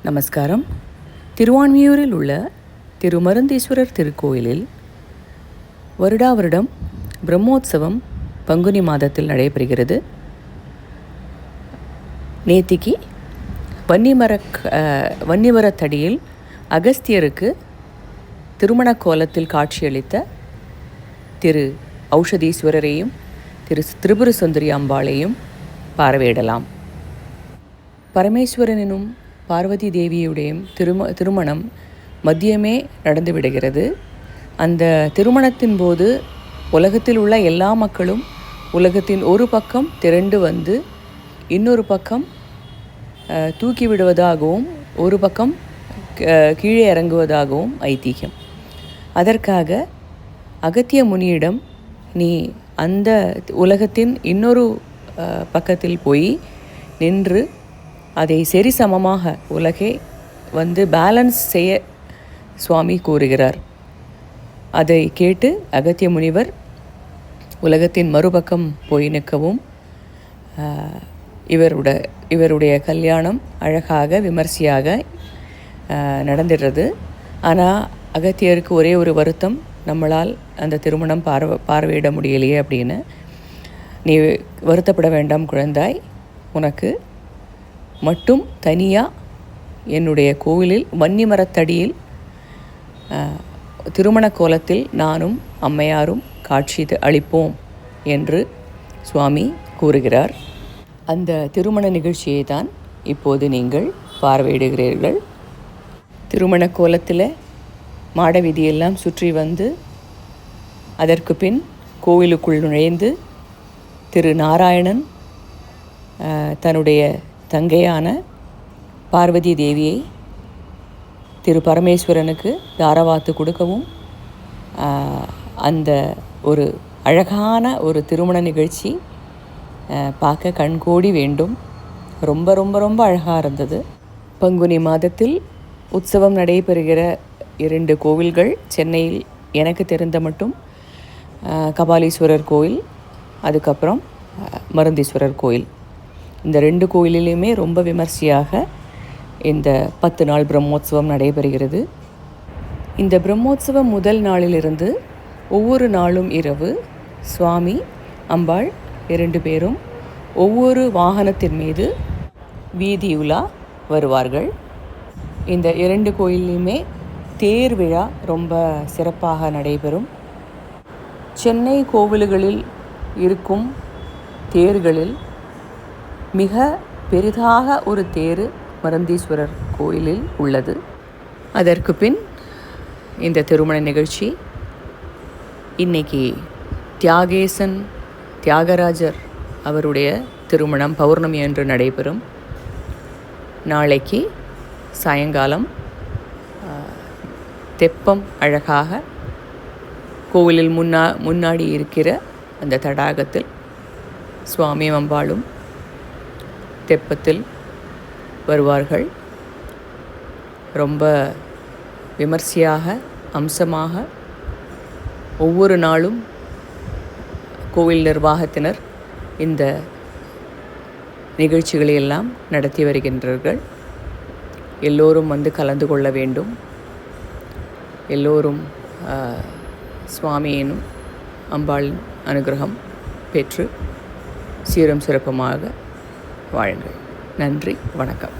நமஸ்காரம். திருவான்மியூரில் உள்ள திருமருந்தீஸ்வரர் திருக்கோயிலில் வருடா வருடம் பிரம்மோற்சவம் பங்குனி மாதத்தில் நடைபெறுகிறது. நேத்திக்கு வன்னிமரத்தடியில் அகஸ்தியருக்கு திருமண கோலத்தில் காட்சியளித்த திரு ஔஷதீஸ்வரரையும் திரு திரிபுர சுந்தரி அம்பாளையும் பார்வையிடலாம். பரமேஸ்வரனும் பார்வதி தேவியுடைய திருமணம் மதியமே நடந்துவிடுகிறது. அந்த திருமணத்தின் போது உலகத்தில் உள்ள எல்லா மக்களும் உலகத்தின் ஒரு பக்கம் திரண்டு வந்து இன்னொரு பக்கம் தூக்கி விடுவதாகவும் ஒரு பக்கம் கீழே இறங்குவதாகவும் ஐதீகம். அதற்காக அகத்திய முனியிடம், நீ அந்த உலகத்தின் இன்னொரு பக்கத்தில் போய் நின்று அதை சரிசமமாக உலகை பேலன்ஸ் செய்ய சுவாமி கூறுகிறார். அதை கேட்டு அகத்திய முனிவர் உலகத்தின் மறுபக்கம் போய் நிற்கவும் இவருடைய கல்யாணம் அழகாக விமர்சையாக நடந்துடுறது. ஆனால் அகத்தியருக்கு ஒரே ஒரு வருத்தம், நம்மளால் அந்த திருமணம் பார்வையிட முடியலையே அப்படின்னு. நீ வருத்தப்பட வேண்டாம் குழந்தாய், உனக்கு மட்டும் தனியாக என்னுடைய கோவிலில் வன்னிமரத்தடியில் திருமண கோலத்தில் நானும் அம்மையாரும் காட்சி அளிப்போம் என்று சுவாமி கூறுகிறார். அந்த திருமண நிகழ்ச்சியை தான் இப்போது நீங்கள் பார்வையிடுகிறீர்கள். திருமண கோலத்தில் மாட வீதியெல்லாம் சுற்றி வந்து அதற்கு பின் கோவிலுக்குள் நுழைந்து திரு நாராயணன் தன்னுடைய தங்கையான பார்வதி தேவியை திரு பரமேஸ்வரனுக்கு தாரவாத்து கொடுக்கவும் அந்த ஒரு அழகான ஒரு திருமண நிகழ்ச்சி பார்க்க கண்கோடி வேண்டும். ரொம்ப ரொம்ப ரொம்ப அழகாக இருந்தது. பங்குனி மாதத்தில் உற்சவம் நடைபெறுகிற 2 கோவில்கள் சென்னையில் எனக்கு தெரிந்த மட்டும் கபாலீஸ்வரர் கோயில், அதுக்கப்புறம் மருந்தீஸ்வரர் கோயில். இந்த 2 கோயிலிலையுமே ரொம்ப விமர்சையாக இந்த 10 நாள் பிரம்மோற்சவம் நடைபெறுகிறது. இந்த பிரம்மோற்சவம் முதல் நாளிலிருந்து ஒவ்வொரு நாளும் இரவு சுவாமி அம்பாள் 2 பேரும் ஒவ்வொரு வாகனத்தின் மீது வீதியுலா வருவார்கள். இந்த 2 கோயிலையுமே தேர் விழா ரொம்ப சிறப்பாக நடைபெறும். சென்னை கோவில்களில் இருக்கும் தேர்களில் மிக பெரிதாக ஒரு தேர் மருந்தீஸ்வரர் கோயிலில் உள்ளது. அதற்கு பின் இந்த திருமண நிகழ்ச்சி இன்னைக்கு தியாகராஜர் அவருடைய திருமணம் பௌர்ணமி அன்று நடைபெறும். நாளைக்கு சாயங்காலம் தெப்பம் அழகாக கோவிலில் முன்னாடி இருக்கிற அந்த தடாகத்தில் சுவாமி அம்பாளும் தெப்பத்தில் வருவார்கள். ரொம்ப விமர்சையாக அம்சமாக ஒவ்வொரு நாளும் கோவில் நிர்வாகத்தினர் இந்த நிகழ்ச்சிகளை எல்லாம் நடத்தி வருகின்றார்கள். எல்லோரும் வந்து கலந்து கொள்ள வேண்டும். எல்லோரும் சுவாமியினும் அம்பாளின் அனுகிரகம் பெற்று சீரும் சிறப்புமாக வாழுங்கள். நன்றி, வணக்கம்.